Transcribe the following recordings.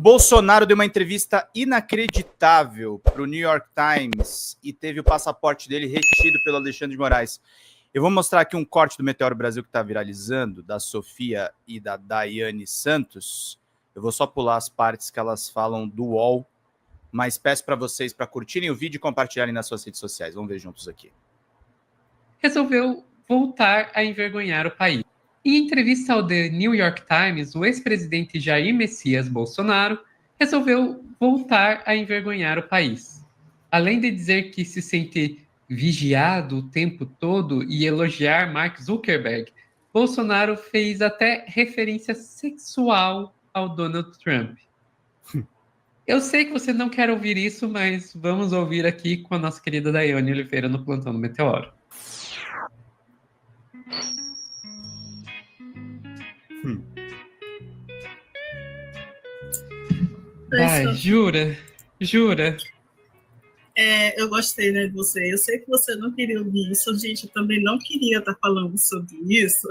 Bolsonaro deu uma entrevista inacreditável para o New York Times e teve o passaporte dele retido pelo Alexandre de Moraes. Eu vou mostrar aqui um corte do Meteoro Brasil que está viralizando, da Sofia e da Daiane Santos. Eu vou só pular as partes que elas falam do UOL, mas peço para vocês para curtirem o vídeo e compartilharem nas suas redes sociais. Vamos ver juntos aqui. Resolveu voltar a envergonhar o país. Em entrevista ao The New York Times, o ex-presidente Jair Messias Bolsonaro resolveu voltar a envergonhar o país. Além de dizer que se sente vigiado o tempo todo e elogiar Mark Zuckerberg, Bolsonaro fez até referência sexual ao Donald Trump. Eu sei que você não quer ouvir isso, mas vamos ouvir aqui com a nossa querida Daiane Oliveira no Plantão do Meteoro. Vai, jura? Eu gostei, né, de você. Eu sei que você não queria ouvir isso, gente. Eu também não queria estar falando sobre isso.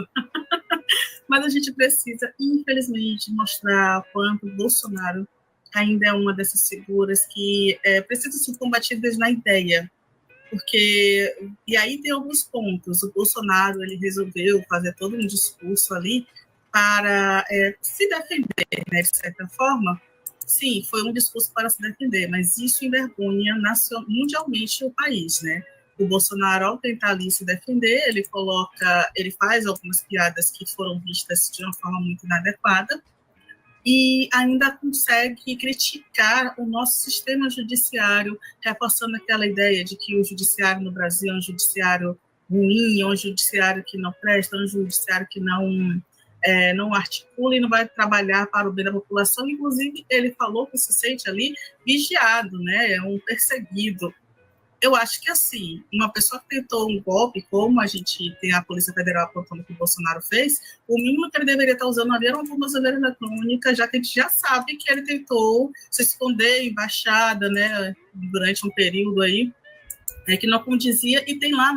Mas a gente precisa, infelizmente, mostrar quanto o Bolsonaro ainda é uma dessas figuras que precisam ser combatidas na ideia. E aí tem alguns pontos. O Bolsonaro, ele resolveu fazer todo um discurso ali para se defender, né, de certa forma. Sim, foi um discurso para se defender, mas isso envergonha mundialmente o país, né? O Bolsonaro, ao tentar ali se defender, ele faz algumas piadas que foram vistas de uma forma muito inadequada e ainda consegue criticar o nosso sistema judiciário, reforçando aquela ideia de que o judiciário no Brasil é um judiciário ruim, é um judiciário que não presta, é um judiciário que não articula e não vai trabalhar para o bem da população. Inclusive, ele falou que se sente ali vigiado, né? É um perseguido. Eu acho que, assim, uma pessoa que tentou um golpe, como a gente tem a Polícia Federal apontando que o Bolsonaro fez, o mínimo que ele deveria estar usando ali era uma tornozeleira eletrônica, já que a gente já sabe que ele tentou se esconder em embaixada, né, durante um período aí, que não condizia, e tem lá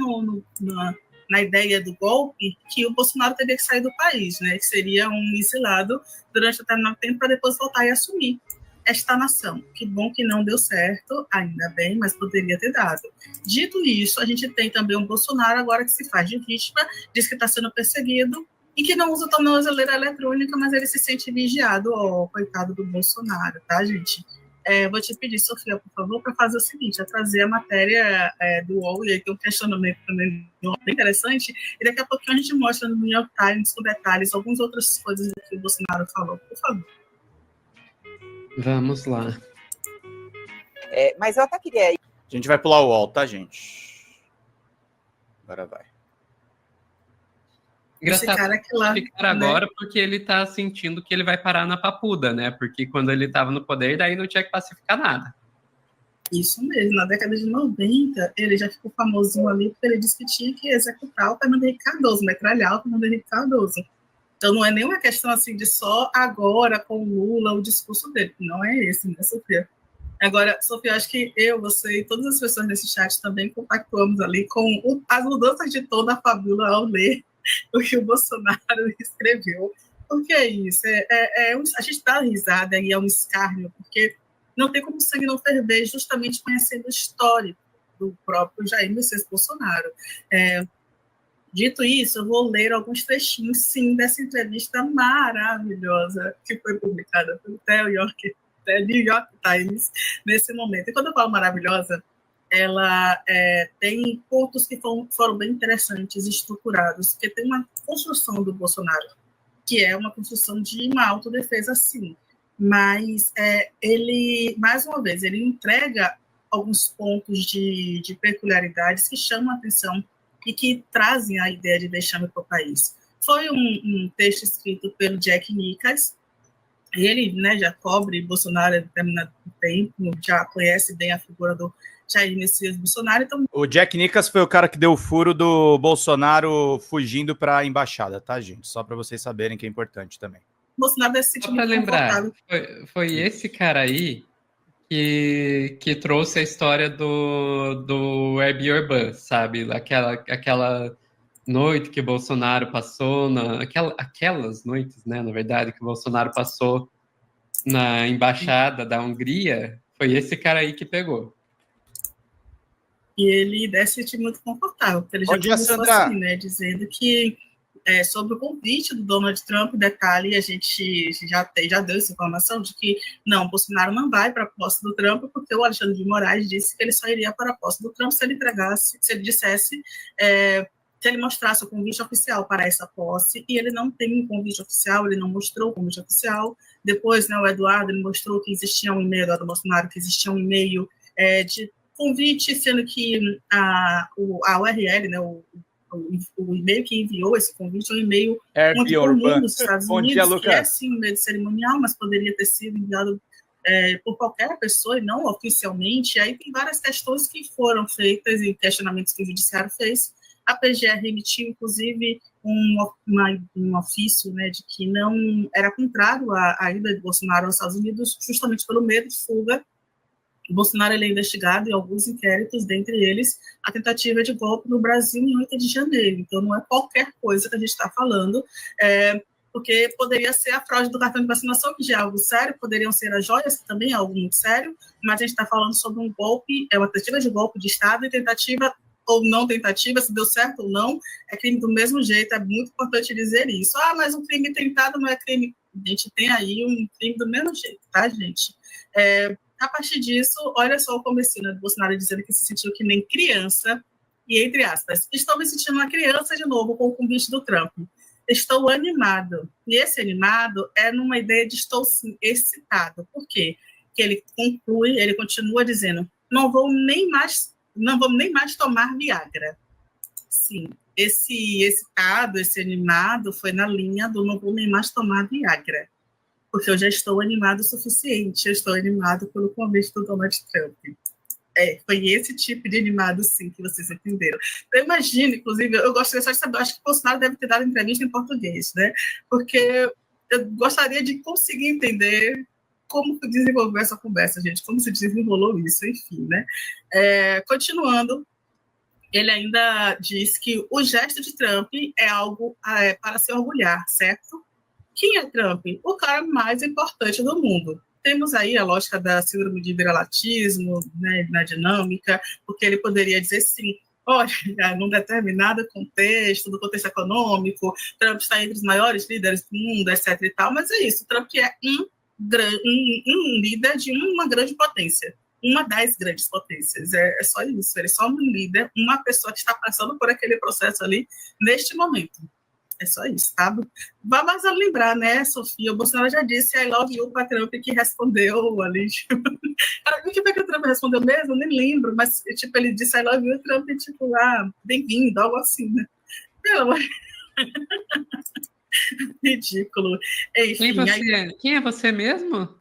na ideia do golpe que o Bolsonaro teria que sair do país, né, que seria um exilado durante determinado tempo para depois voltar e assumir esta nação. Que bom que não deu certo, ainda bem, mas poderia ter dado. Dito isso, a gente tem também um Bolsonaro agora que se faz de vítima, diz que está sendo perseguido e que não usa tornozeleira eletrônica, mas ele se sente vigiado. Coitado do Bolsonaro, tá, gente? Vou te pedir, Sofia, por favor, para fazer o seguinte, trazer a matéria do UOL, e aí tem um questionamento também bem interessante, e daqui a pouquinho a gente mostra no New York Times, com detalhes, algumas outras coisas que o Bolsonaro falou. Por favor. Vamos lá. Mas eu até queria... A gente vai pular o UOL, tá, gente? Agora vai. Engraçado ficar agora, né? Porque ele tá sentindo que ele vai parar na papuda, né? Porque quando ele tava no poder, daí não tinha que pacificar nada. Isso mesmo. Na década de 90, ele já ficou famosinho ali porque ele disse que tinha que executar o Fernando Henrique Cardoso, metralhar o Fernando Henrique Cardoso. Então, não é nenhuma questão assim de só agora com o Lula o discurso dele. Não é esse, né, Sofia? Agora, Sofia, acho que eu, você e todas as pessoas desse chat também compactuamos ali com as mudanças de tom da Fabíola ao ler o que o Bolsonaro escreveu. Porque é isso. A gente dá risada e é um escárnio, porque não tem como o sangue não ferver, justamente conhecendo o histórico do próprio Jair Messias Bolsonaro. Dito isso, eu vou ler alguns trechinhos, sim, dessa entrevista maravilhosa que foi publicada pelo New York Times nesse momento. E quando eu falo maravilhosa, ela tem pontos que foram bem interessantes, estruturados, porque tem uma construção do Bolsonaro, que é uma construção de uma autodefesa, sim. Mas ele, mais uma vez, ele entrega alguns pontos de peculiaridades que chamam a atenção e que trazem a ideia de vexame para o país. Foi um texto escrito pelo Jack Nickas. Ele, né, já cobre Bolsonaro há determinado tempo, já conhece bem a figura do Jair Messias Bolsonaro. Então... O Jack Nickas foi o cara que deu o furo do Bolsonaro fugindo para a embaixada, tá, gente? Só para vocês saberem que é importante também. Bolsonaro deve se sentir muito lembrar, foi esse cara aí que trouxe a história do Airbnb, sabe? Aquela noite que Bolsonaro passou, aquelas noites, né, na verdade, que Bolsonaro passou na embaixada da Hungria, foi esse cara aí que pegou. E ele deve se sentir muito confortável, porque ele já começou assim, né, dizendo que sobre o convite do Donald Trump, detalhe, a gente já deu essa informação de que não, Bolsonaro não vai para a posse do Trump, porque o Alexandre de Moraes disse que ele só iria para a posse do Trump se ele entregasse, se ele dissesse, se ele mostrasse o convite oficial para essa posse, e ele não tem um convite oficial, ele não mostrou o convite oficial. Depois, né, o Eduardo ele mostrou que existia um e-mail do Bolsonaro, que existia um e-mail de convite, sendo que a URL, né, o e-mail que enviou esse convite é um e-mail muito comum nos Estados Unidos, que é sim um e-mail cerimonial, mas poderia ter sido enviado por qualquer pessoa e não oficialmente. Aí tem várias questões que foram feitas e questionamentos que o judiciário fez. A PGR emitiu, inclusive, um ofício, né, de que não era contrário à ida de Bolsonaro aos Estados Unidos, justamente pelo medo de fuga. O Bolsonaro ele é investigado em alguns inquéritos, dentre eles a tentativa de golpe no Brasil em 8 de janeiro. Então, não é qualquer coisa que a gente está falando, porque poderia ser a fraude do cartão de vacinação, que já é algo sério, poderiam ser as joias, que também é algo muito sério, mas a gente está falando sobre um golpe, uma tentativa de golpe de Estado, e tentativa ou não tentativa, se deu certo ou não, é crime do mesmo jeito, é muito importante dizer isso. Ah, mas um crime tentado não é crime. A gente tem aí um crime do mesmo jeito, tá, gente? A partir disso, olha só o comecinho, né, do Bolsonaro dizendo que se sentiu que nem criança, e entre aspas, estou me sentindo uma criança de novo com o convite do Trump. Estou animado. E esse animado é numa ideia de estou sim, excitado. Por quê? Porque ele conclui, ele continua dizendo, não vou nem mais tomar Viagra. Sim, esse excitado, esse animado foi na linha do não vou nem mais tomar Viagra. Porque eu já estou animado o suficiente, eu estou animado pelo convite do Donald Trump. Foi esse tipo de animado, sim, que vocês entenderam. Então, imagina, inclusive, eu gostaria só de saber, eu acho que o Bolsonaro deve ter dado entrevista em português, né? Porque eu gostaria de conseguir entender como desenvolveu essa conversa, gente, como se desenrolou isso, enfim, né? Continuando, ele ainda diz que o gesto de Trump é algo para se orgulhar, certo? Quem é Trump? O cara mais importante do mundo. Temos aí a lógica da síndrome de vira-latismo, né, na dinâmica, porque ele poderia dizer sim, olha, num determinado contexto, do contexto econômico, Trump está entre os maiores líderes do mundo, etc. e tal, mas é isso, Trump é um líder de uma grande potência, uma das grandes potências, é só isso, ele é só um líder, uma pessoa que está passando por aquele processo ali neste momento. É só isso, tá? Vamos lembrar, né, Sofia? O Bolsonaro já disse I love you para Trump, que respondeu ali. O que foi que o Trump respondeu mesmo? Eu nem lembro, mas tipo, ele disse I love you, Trump, tipo, bem-vindo, algo assim, né? Pelo amor. Ridículo. Enfim, Quem é você mesmo?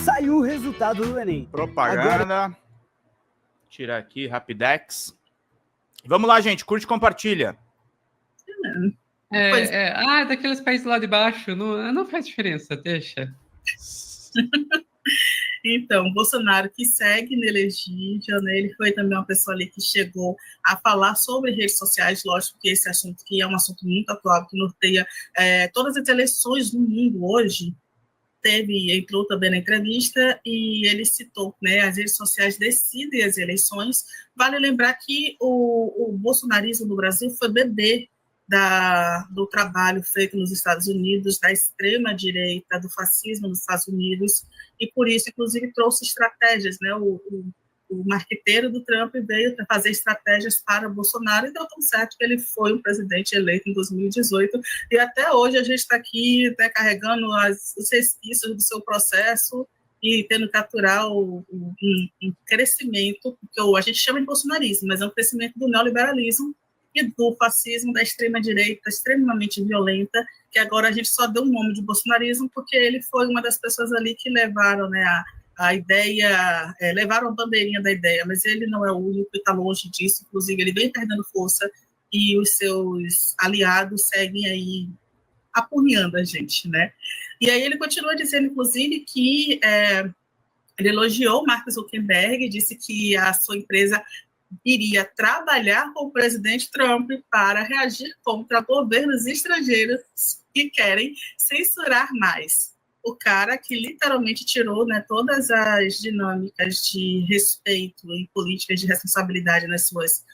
Saiu o resultado do Enem. Propaganda. Agora... Tirar aqui, Rapidex. Vamos lá, gente. Curte e compartilha. Daqueles países lá de baixo, não faz diferença, deixa. Então, Bolsonaro, que segue na elegível, né, ele foi também uma pessoa ali que chegou a falar sobre redes sociais, lógico que esse assunto que é um assunto muito atual, que norteia todas as eleições do mundo hoje, entrou também na entrevista e ele citou, né, as redes sociais decidem as eleições. Vale lembrar que o bolsonarismo no Brasil foi bebê do trabalho feito nos Estados Unidos, da extrema-direita, do fascismo nos Estados Unidos, e por isso, inclusive, trouxe estratégias, né? O marqueteiro do Trump veio fazer estratégias para Bolsonaro, e deu tão certo que ele foi um presidente eleito em 2018, e até hoje a gente está aqui, né, carregando os resquícios do seu processo e tendo que aturar um crescimento, que a gente chama de bolsonarismo, mas é um crescimento do neoliberalismo, e do fascismo, da extrema-direita extremamente violenta, que agora a gente só deu o nome de bolsonarismo porque ele foi uma das pessoas ali que levaram, né, a ideia, levaram a bandeirinha da ideia, mas ele não é o único e está longe disso, inclusive ele vem perdendo força e os seus aliados seguem aí apurrinhando a gente, né? E aí ele continua dizendo, inclusive, que ele elogiou Mark Zuckerberg, disse que a sua empresa iria trabalhar com o presidente Trump para reagir contra governos estrangeiros que querem censurar mais. o cara que literalmente tirou, né, todas as dinâmicas de respeito e políticas de responsabilidade nas suas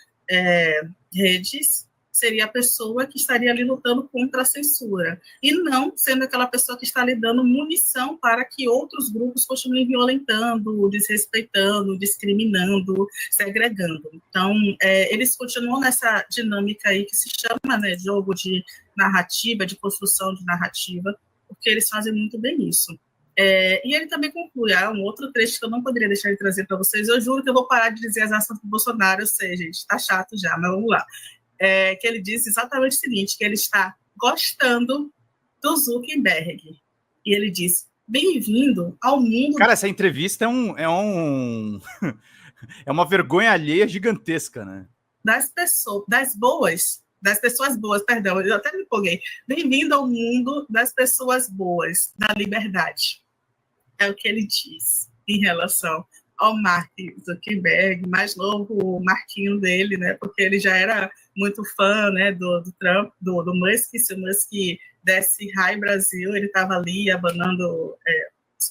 redes, seria a pessoa que estaria ali lutando contra a censura, e não sendo aquela pessoa que está ali dando munição para que outros grupos continuem violentando, desrespeitando, discriminando, segregando. Então, eles continuam nessa dinâmica aí que se chama, né, jogo de narrativa, de construção de narrativa, porque eles fazem muito bem isso. E ele também conclui, um outro trecho que eu não poderia deixar de trazer para vocês, eu juro que eu vou parar de dizer as ações do Bolsonaro, eu sei, gente, está chato já, mas vamos lá. Que ele disse exatamente o seguinte, que ele está gostando do Zuckerberg. E ele disse, bem-vindo ao mundo... Cara, essa entrevista é uma vergonha alheia gigantesca, né? Das pessoas boas, perdão, eu até me empolguei. Bem-vindo ao mundo das pessoas boas, da liberdade. É o que ele diz em relação ao Mark Zuckerberg, mais novo, o Marquinho dele, né? Porque ele já era muito fã, né, do Trump, do Musk. Se o Musk desse Hi Brasil, ele estava ali abanando,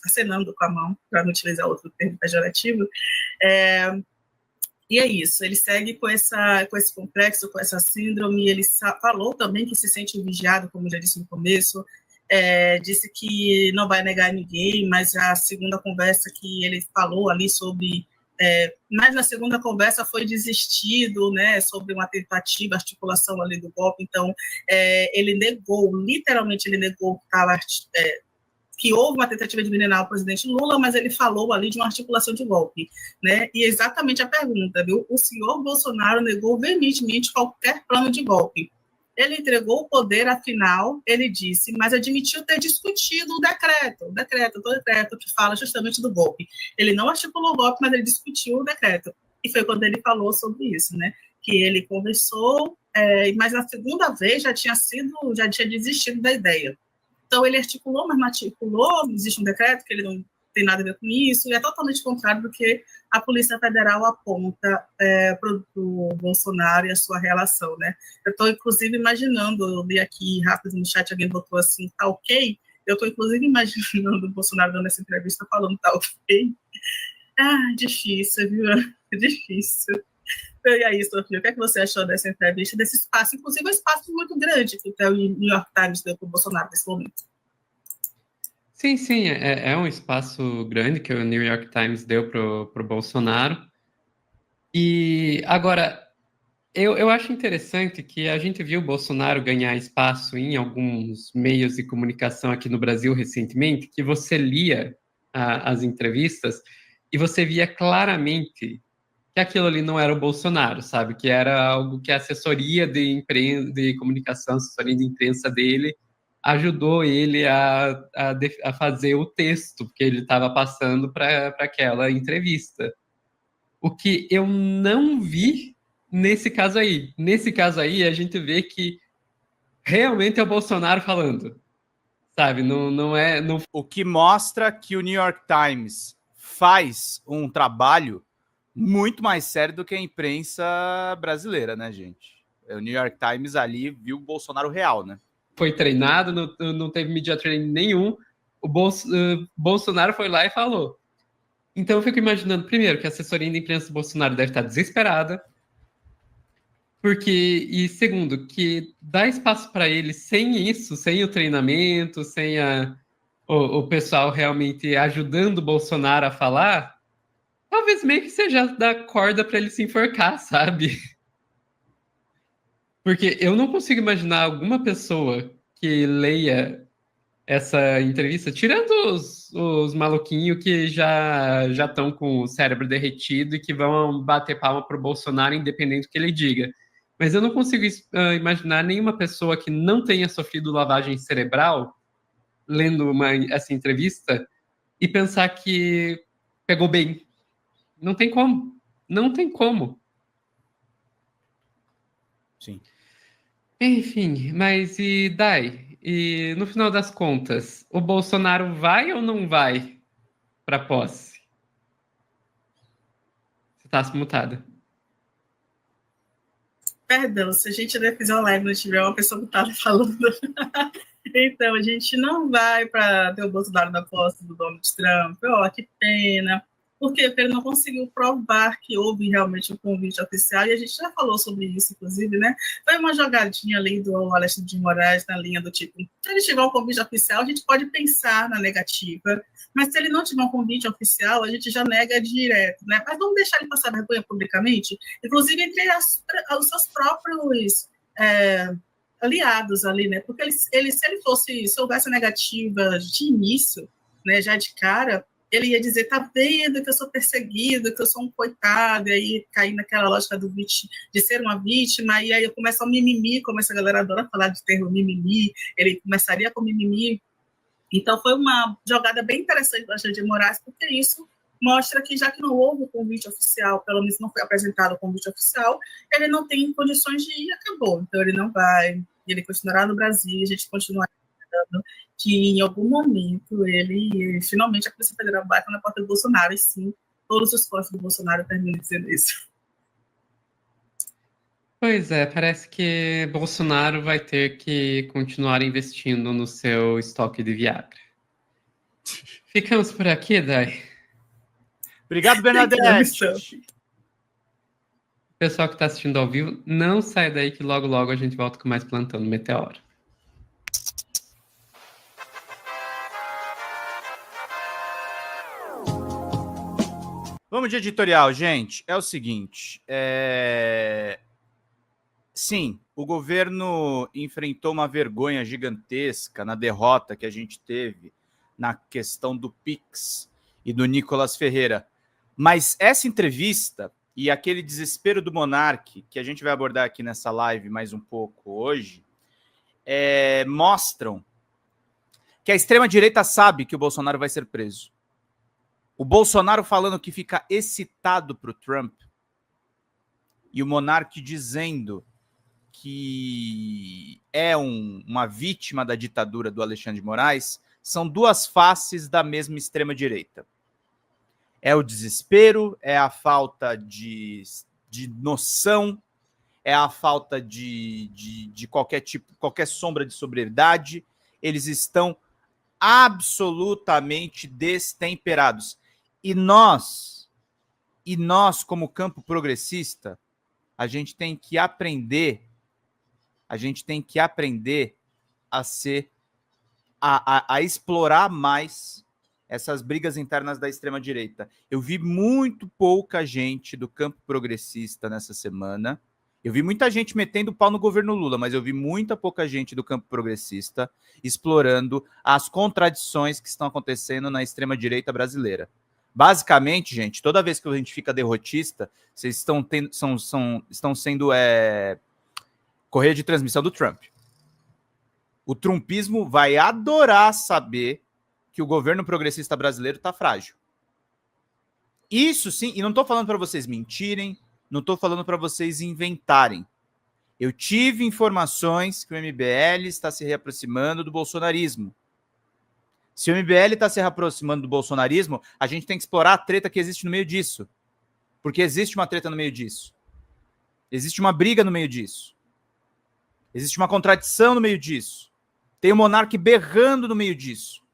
acenando com a mão, para não utilizar outro termo pejorativo. E é isso, ele segue com esse complexo, com essa síndrome. Ele falou também que se sente vigiado, como já disse no começo. Disse que não vai negar ninguém, mas a segunda conversa que ele falou ali sobre... mas na segunda conversa foi desistido, né, sobre uma tentativa, articulação ali do golpe. Então, ele negou, literalmente ele negou que houve uma tentativa de envenenar o presidente Lula, mas ele falou ali de uma articulação de golpe, né? E exatamente a pergunta, viu? O senhor Bolsonaro negou veementemente qualquer plano de golpe. Ele entregou o poder, afinal, ele disse, mas admitiu ter discutido o decreto que fala justamente do golpe. Ele não articulou o golpe, mas ele discutiu o decreto. E foi quando ele falou sobre isso, né? Que ele conversou, mas na segunda vez já tinha desistido da ideia. Então, ele articulou, mas não articulou, existe um decreto que ele não tem nada a ver com isso, e é totalmente contrário do que a Polícia Federal aponta para o Bolsonaro e a sua relação, né? Eu estou, inclusive, imaginando, eu li aqui rápido no chat, alguém botou assim, tá ok? Eu estou, inclusive, imaginando o Bolsonaro dando essa entrevista falando tá ok. Difícil, viu? Difícil. E aí, Sofia, o que é que você achou dessa entrevista, desse espaço, inclusive um espaço muito grande que o New York Times deu para o Bolsonaro nesse momento? Sim, é um espaço grande que o New York Times deu para o Bolsonaro. E agora, eu acho interessante que a gente viu o Bolsonaro ganhar espaço em alguns meios de comunicação aqui no Brasil recentemente, que você lia as entrevistas e você via claramente que aquilo ali não era o Bolsonaro, sabe? Que era algo que a assessoria de comunicação, assessoria de imprensa dele, ajudou ele a fazer o texto que ele estava passando para aquela entrevista. O que eu não vi nesse caso aí. Nesse caso aí, a gente vê que realmente é o Bolsonaro falando, sabe? Não é... Não... O que mostra que o New York Times faz um trabalho muito mais sério do que a imprensa brasileira, né, gente? O New York Times ali viu o Bolsonaro real, né? Foi treinado, não teve media training nenhum. O Bolsonaro foi lá e falou. Então eu fico imaginando, primeiro, que a assessoria de imprensa do Bolsonaro deve estar desesperada, e segundo, que dá espaço para ele sem isso, sem o treinamento, sem o pessoal realmente ajudando o Bolsonaro a falar, talvez meio que seja dar corda para ele se enforcar, sabe? Porque eu não consigo imaginar alguma pessoa que leia essa entrevista, tirando os maluquinhos que já estão com o cérebro derretido e que vão bater palma para o Bolsonaro, independente do que ele diga. Mas eu não consigo imaginar nenhuma pessoa que não tenha sofrido lavagem cerebral lendo essa entrevista e pensar que pegou bem. Não tem como. Não tem como. Sim. Enfim, mas e Dai? E no final das contas, o Bolsonaro vai ou não vai para posse? Você está mutada. Perdão, se a gente fizer uma live e não tiver uma pessoa mutada falando. Então, a gente não vai para ter o Bolsonaro na posse do Donald Trump. Ó, que pena. Porque ele não conseguiu provar que houve realmente um convite oficial, e a gente já falou sobre isso, inclusive, né? Foi uma jogadinha ali do Alexandre de Moraes na linha do tipo, se ele tiver um convite oficial, a gente pode pensar na negativa, mas se ele não tiver um convite oficial, a gente já nega direto, né? Mas vamos deixar ele passar vergonha publicamente, inclusive entre os seus próprios aliados ali, né? Porque se houvesse a negativa de início, né, já de cara, ele ia dizer, tá vendo que eu sou perseguido, que eu sou um coitado, e aí cair naquela lógica de ser uma vítima, e aí começa o mimimi, como essa galera adora falar de termo mimimi, ele começaria com mimimi. Então foi uma jogada bem interessante do Alexandre de Moraes, porque isso mostra que, já que não houve o convite oficial, pelo menos não foi apresentado o convite oficial, ele não tem condições de ir, acabou. Então ele não vai, ele continuará no Brasil, a gente continuará que em algum momento finalmente a Polícia Federal bate na porta do Bolsonaro, e sim, todos os postos do Bolsonaro terminam dizendo isso. Pois é, parece que Bolsonaro vai ter que continuar investindo no seu estoque de Viagra. Ficamos por aqui, Dai. Obrigado, Bernadette. Pessoal que está assistindo ao vivo, não sai daí que logo logo a gente volta com mais Plantão no Meteoro. Vamos de editorial, gente. É o seguinte, sim, o governo enfrentou uma vergonha gigantesca na derrota que a gente teve na questão do Pix e do Nicolas Ferreira. Mas essa entrevista e aquele desespero do Monark, que a gente vai abordar aqui nessa live mais um pouco hoje, mostram que a extrema-direita sabe que o Bolsonaro vai ser preso. O Bolsonaro falando que fica excitado para o Trump e o Monark dizendo que é uma vítima da ditadura do Alexandre de Moraes são duas faces da mesma extrema-direita. É o desespero, é a falta de noção, é a falta de qualquer sombra de sobriedade. Eles estão absolutamente destemperados. E nós, como campo progressista, a gente tem que aprender a explorar mais essas brigas internas da extrema-direita. Eu vi muito pouca gente do campo progressista nessa semana. Eu vi muita gente metendo pau no governo Lula, mas eu vi muita pouca gente do campo progressista explorando as contradições que estão acontecendo na extrema-direita brasileira. Basicamente, gente, toda vez que a gente fica derrotista, vocês estão sendo correia de transmissão do Trump. O trumpismo vai adorar saber que o governo progressista brasileiro está frágil. Isso sim, e não estou falando para vocês mentirem, não estou falando para vocês inventarem. Eu tive informações que o MBL está se reaproximando do bolsonarismo. Se o MBL está se reaproximando do bolsonarismo, a gente tem que explorar a treta que existe no meio disso. Porque existe uma treta no meio disso. Existe uma briga no meio disso. Existe uma contradição no meio disso. Tem o Monark berrando no meio disso.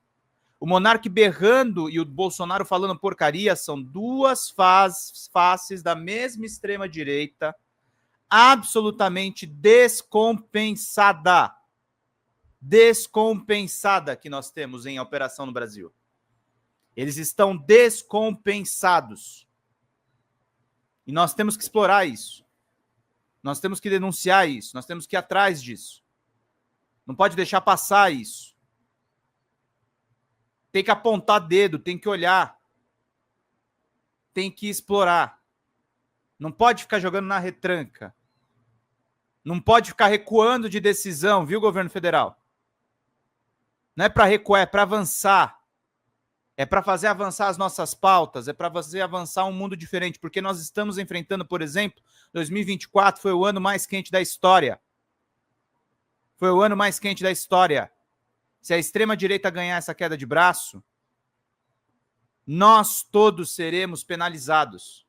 O Monark berrando e o Bolsonaro falando porcaria são duas faces da mesma extrema-direita absolutamente descompensada que nós temos em operação no Brasil. Eles estão descompensados. E nós temos que explorar isso. Nós temos que denunciar isso. Nós temos que ir atrás disso. Não pode deixar passar isso. Tem que apontar dedo, tem que olhar. Tem que explorar. Não pode ficar jogando na retranca. Não pode ficar recuando de decisão, viu, governo federal? Não é para recuar, é para avançar. É para fazer avançar as nossas pautas, é para fazer avançar um mundo diferente, porque nós estamos enfrentando, por exemplo, 2024 foi o ano mais quente da história. Foi o ano mais quente da história. Se a extrema-direita ganhar essa queda de braço, nós todos seremos penalizados.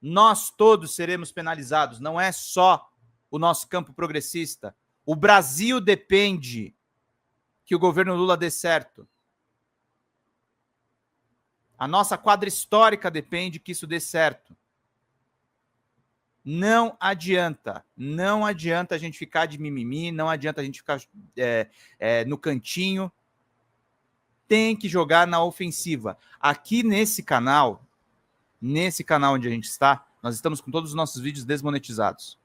Nós todos seremos penalizados. Não é só o nosso campo progressista. O Brasil depende que o governo Lula dê certo. A nossa quadra histórica depende que isso dê certo. Não adianta a gente ficar de mimimi, não adianta a gente ficar no cantinho. Tem que jogar na ofensiva. Aqui nesse canal onde a gente está, nós estamos com todos os nossos vídeos desmonetizados.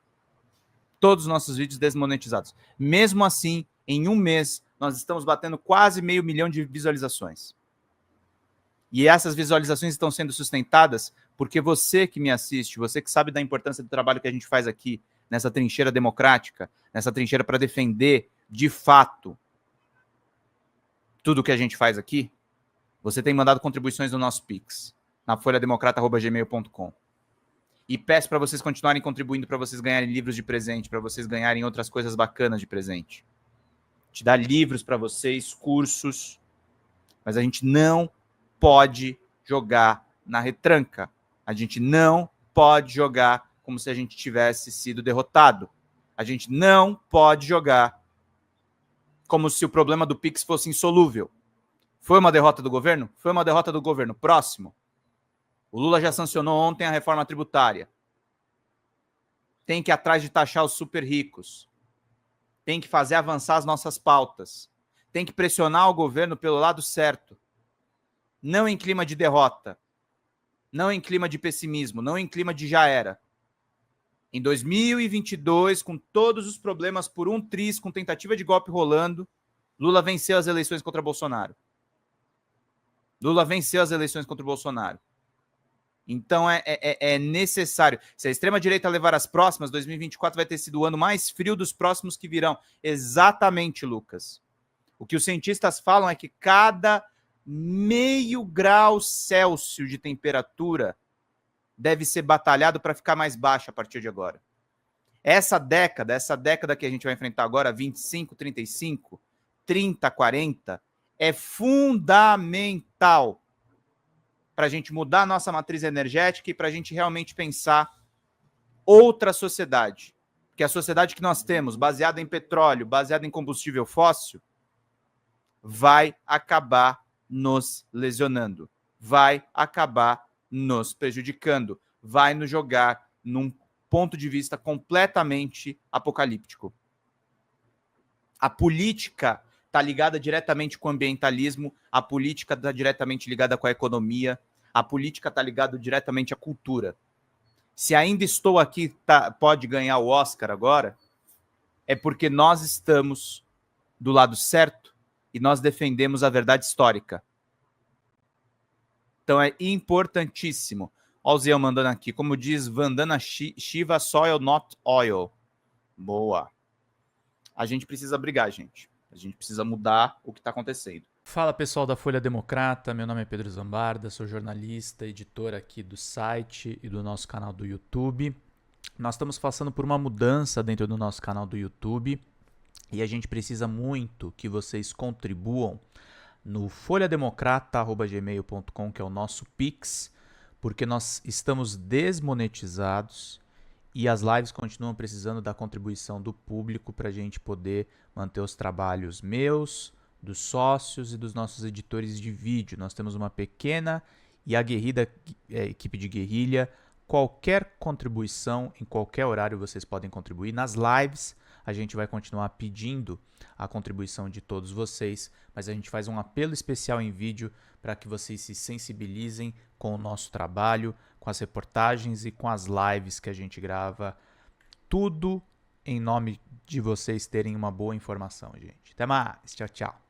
Todos os nossos vídeos desmonetizados. Mesmo assim, em um mês, nós estamos batendo quase 500 mil de visualizações. E essas visualizações estão sendo sustentadas porque você que me assiste, você que sabe da importância do trabalho que a gente faz aqui, nessa trincheira democrática, nessa trincheira para defender, de fato, tudo que a gente faz aqui, você tem mandado contribuições no nosso Pix, na folhademocrata@gmail.com. E peço para vocês continuarem contribuindo para vocês ganharem livros de presente, para vocês ganharem outras coisas bacanas de presente. Te dar livros para vocês, cursos, mas a gente não pode jogar na retranca. A gente não pode jogar como se a gente tivesse sido derrotado. A gente não pode jogar como se o problema do Pix fosse insolúvel. Foi uma derrota do governo? Foi uma derrota do governo. Próximo. O Lula já sancionou ontem a reforma tributária. Tem que ir atrás de taxar os super ricos. Tem que fazer avançar as nossas pautas. Tem que pressionar o governo pelo lado certo. Não em clima de derrota. Não em clima de pessimismo. Não em clima de já era. Em 2022, com todos os problemas por um triz, com tentativa de golpe rolando, Lula venceu as eleições contra Bolsonaro. Lula venceu as eleições contra o Bolsonaro. Então é necessário. Se a extrema-direita levar as próximas, 2024 vai ter sido o ano mais frio dos próximos que virão. Exatamente, Lucas. O que os cientistas falam é que cada meio grau Celsius de temperatura deve ser batalhado para ficar mais baixa a partir de agora. Essa década que a gente vai enfrentar agora, 25, 35, 30, 40, é fundamental para a gente mudar a nossa matriz energética e para a gente realmente pensar outra sociedade. Porque a sociedade que nós temos, baseada em petróleo, baseada em combustível fóssil, vai acabar nos lesionando, vai acabar nos prejudicando, vai nos jogar num ponto de vista completamente apocalíptico. A política está ligada diretamente com o ambientalismo, a política está diretamente ligada com a economia, a política está ligada diretamente à cultura. Se ainda estou aqui, pode ganhar o Oscar agora, é porque nós estamos do lado certo e nós defendemos a verdade histórica. Então é importantíssimo. Olha o Zé mandando aqui. Como diz Vandana Shiva, soil not oil. Boa. A gente precisa brigar, gente. A gente precisa mudar o que está acontecendo. Fala, pessoal da Folha Democrata. Meu nome é Pedro Zambarda, sou jornalista, editor aqui do site e do nosso canal do YouTube. Nós estamos passando por uma mudança dentro do nosso canal do YouTube e a gente precisa muito que vocês contribuam no folhademocrata@gmail.com, que é o nosso Pix, porque nós estamos desmonetizados e as lives continuam precisando da contribuição do público para a gente poder manter os trabalhos meus, dos sócios e dos nossos editores de vídeo. Nós temos uma pequena e aguerrida equipe de guerrilha. Qualquer contribuição, em qualquer horário vocês podem contribuir. Nas lives a gente vai continuar pedindo a contribuição de todos vocês, mas a gente faz um apelo especial em vídeo para que vocês se sensibilizem com o nosso trabalho, com as reportagens e com as lives que a gente grava. Tudo em nome de vocês terem uma boa informação, gente. Até mais. Tchau, tchau.